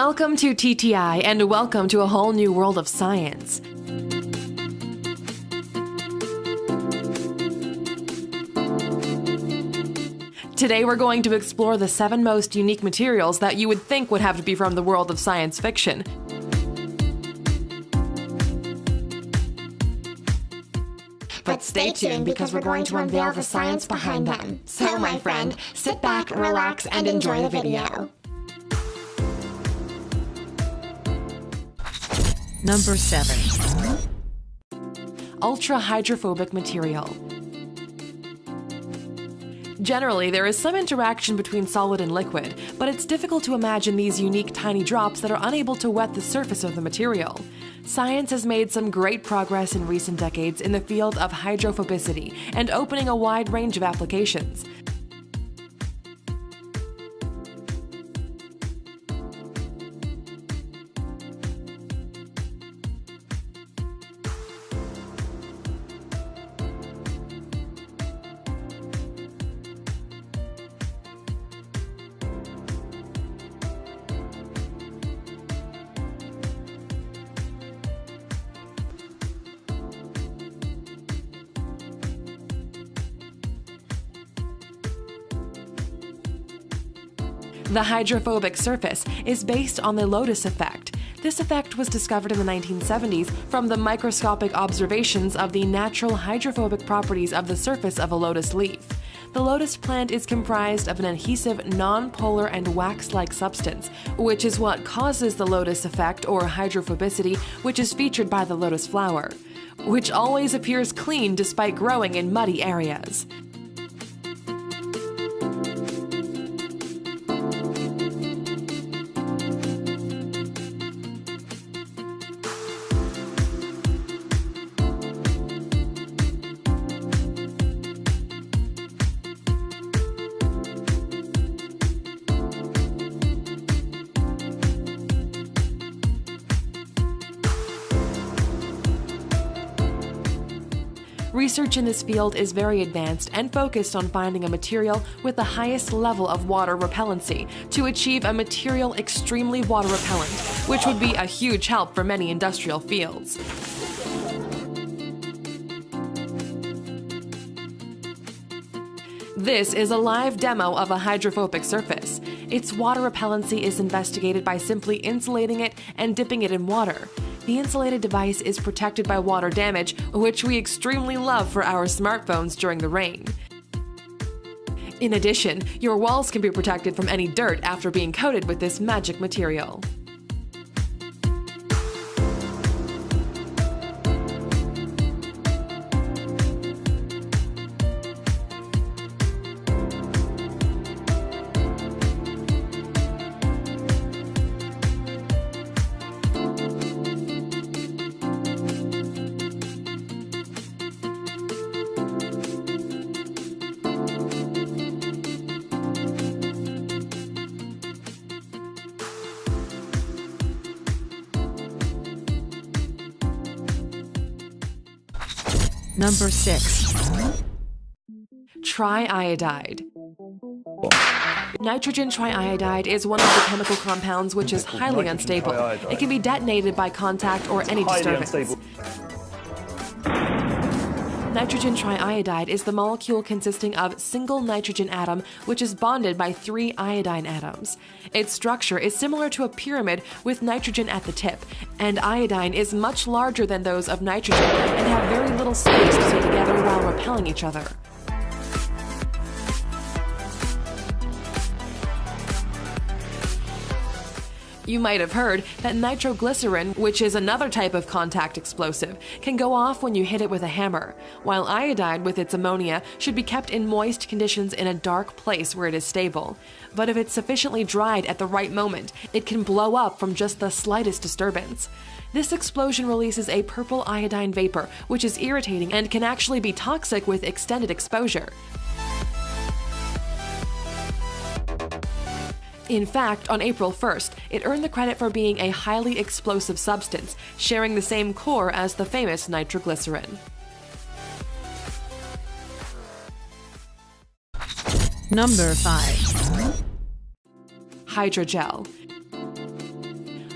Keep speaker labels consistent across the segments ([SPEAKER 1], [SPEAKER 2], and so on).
[SPEAKER 1] Welcome to TTI, and welcome to a whole new world of science. Today we're going to explore the 7 most unique materials that you would think would have to be from the world of science fiction. But stay tuned because we're going to unveil the science behind them. So, my friend, sit back, relax, and enjoy the video.
[SPEAKER 2] Number 7.
[SPEAKER 1] Ultra-hydrophobic material. Generally, there is some interaction between solid and liquid, but it's difficult to imagine these unique tiny drops that are unable to wet the surface of the material. Science has made some great progress in recent decades in the field of hydrophobicity and opening a wide range of applications. The hydrophobic surface is based on the lotus effect. This effect was discovered in the 1970s from the microscopic observations of the natural hydrophobic properties of the surface of a lotus leaf. The lotus plant is comprised of an adhesive, non-polar and wax-like substance, which is what causes the lotus effect or hydrophobicity, which is featured by the lotus flower, which always appears clean despite growing in muddy areas. Research in this field is very advanced and focused on finding a material with the highest level of water repellency to achieve a material extremely water repellent, which would be a huge help for many industrial fields. This is a live demo of a hydrophobic surface. Its water repellency is investigated by simply insulating it and dipping it in water. The insulated device is protected by water damage, which we extremely love for our smartphones during the rain. In addition, your walls can be protected from any dirt after being coated with this magic material.
[SPEAKER 2] Number 6.
[SPEAKER 1] Triiodide. Nitrogen triiodide is one of the chemical compounds which is highly unstable. It can be detonated by contact or any disturbance. Nitrogen triiodide is the molecule consisting of a single nitrogen atom which is bonded by 3 iodine atoms. Its structure is similar to a pyramid with nitrogen at the tip, and iodine is much larger than those of nitrogen and have very little space to stay together while repelling each other. You might have heard that nitroglycerin, which is another type of contact explosive, can go off when you hit it with a hammer, while iodide with its ammonia should be kept in moist conditions in a dark place where it is stable. But if it's sufficiently dried at the right moment, it can blow up from just the slightest disturbance. This explosion releases a purple iodine vapor, which is irritating and can actually be toxic with extended exposure. In fact, on April 1st, it earned the credit for being a highly explosive substance, sharing the same core as the famous nitroglycerin.
[SPEAKER 2] Number 5.
[SPEAKER 1] Hydrogel.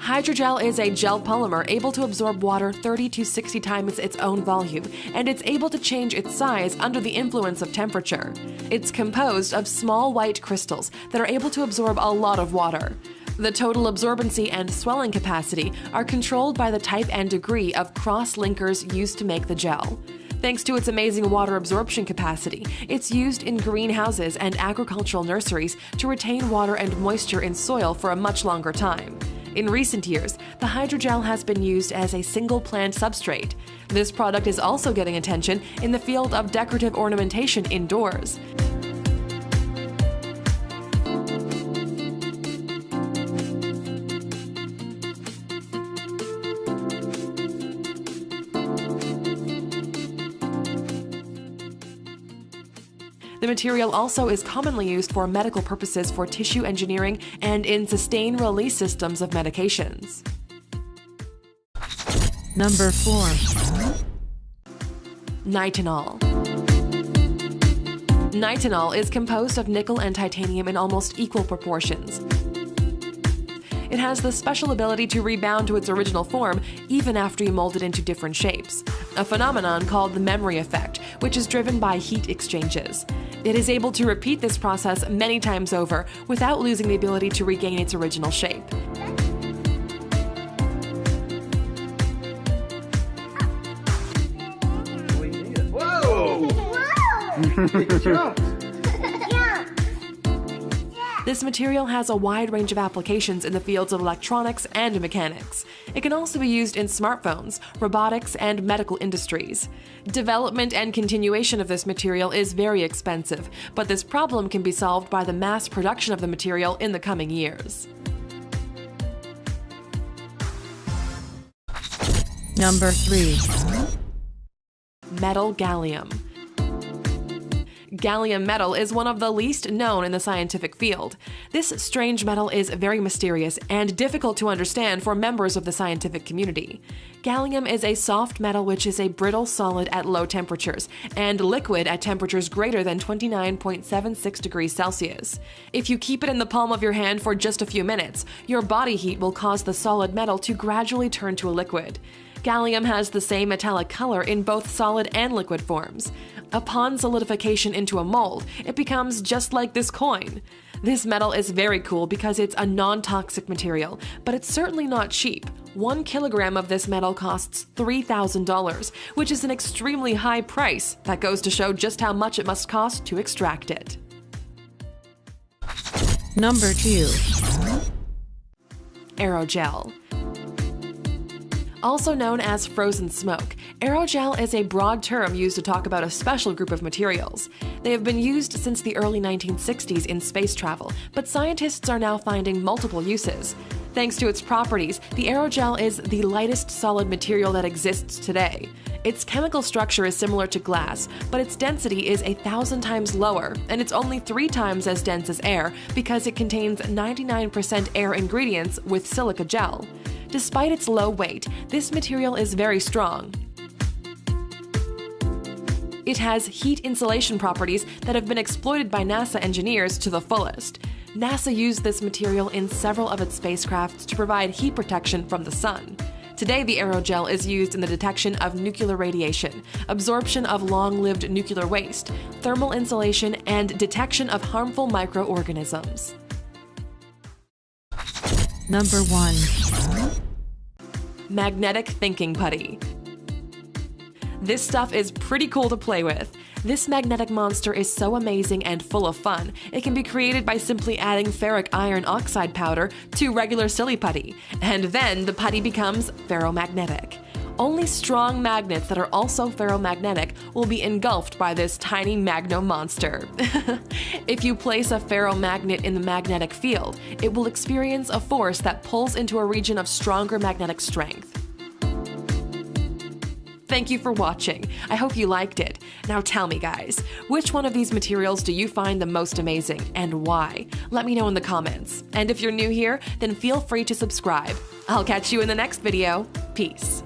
[SPEAKER 1] Hydrogel is a gel polymer able to absorb water 30 to 60 times its own volume, and it's able to change its size under the influence of temperature. It's composed of small white crystals that are able to absorb a lot of water. The total absorbency and swelling capacity are controlled by the type and degree of cross-linkers used to make the gel. Thanks to its amazing water absorption capacity, it's used in greenhouses and agricultural nurseries to retain water and moisture in soil for a much longer time. In recent years, the hydrogel has been used as a single plant substrate. This product is also getting attention in the field of decorative ornamentation indoors. The material also is commonly used for medical purposes for tissue engineering and in sustain-release systems of medications.
[SPEAKER 2] Number 4.
[SPEAKER 1] Nitinol. Nitinol is composed of nickel and titanium in almost equal proportions. It has the special ability to rebound to its original form even after you mold it into different shapes, a phenomenon called the memory effect, which is driven by heat exchanges. It is able to repeat this process many times over without losing the ability to regain its original shape.
[SPEAKER 3] Whoa! Good job.
[SPEAKER 1] This material has a wide range of applications in the fields of electronics and mechanics. It can also be used in smartphones, robotics, and medical industries. Development and continuation of this material is very expensive, but this problem can be solved by the mass production of the material in the coming years.
[SPEAKER 2] Number 3.
[SPEAKER 1] Metal gallium. Gallium metal is one of the least known in the scientific field. This strange metal is very mysterious and difficult to understand for members of the scientific community. Gallium is a soft metal which is a brittle solid at low temperatures and liquid at temperatures greater than 29.76 degrees Celsius. If you keep it in the palm of your hand for just a few minutes, your body heat will cause the solid metal to gradually turn to a liquid. Gallium has the same metallic color in both solid and liquid forms. Upon solidification into a mold, it becomes just like this coin. This metal is very cool because it's a non-toxic material, but it's certainly not cheap. 1 kilogram of this metal costs $3,000, which is an extremely high price. That goes to show just how much it must cost to extract it.
[SPEAKER 2] Number 2.
[SPEAKER 1] Aerogel. Also known as frozen smoke, aerogel is a broad term used to talk about a special group of materials. They have been used since the early 1960s in space travel, but scientists are now finding multiple uses. Thanks to its properties, the aerogel is the lightest solid material that exists today. Its chemical structure is similar to glass, but its density is 1,000 times lower, and it's only 3 times as dense as air because it contains 99% air ingredients with silica gel. Despite its low weight, this material is very strong. It has heat insulation properties that have been exploited by NASA engineers to the fullest. NASA used this material in several of its spacecrafts to provide heat protection from the sun. Today, the aerogel is used in the detection of nuclear radiation, absorption of long-lived nuclear waste, thermal insulation, and detection of harmful microorganisms.
[SPEAKER 2] Number 1.
[SPEAKER 1] Magnetic thinking putty. This stuff is pretty cool to play with. This magnetic monster is so amazing and full of fun. It can be created by simply adding ferric iron oxide powder to regular silly putty, and then the putty becomes ferromagnetic. Only strong magnets that are also ferromagnetic will be engulfed by this tiny magno monster. If you place a ferromagnet in the magnetic field, it will experience a force that pulls into a region of stronger magnetic strength. Thank you for watching. I hope you liked it. Now tell me guys, which one of these materials do you find the most amazing and why? Let me know in the comments. And if you're new here, then feel free to subscribe. I'll catch you in the next video. Peace.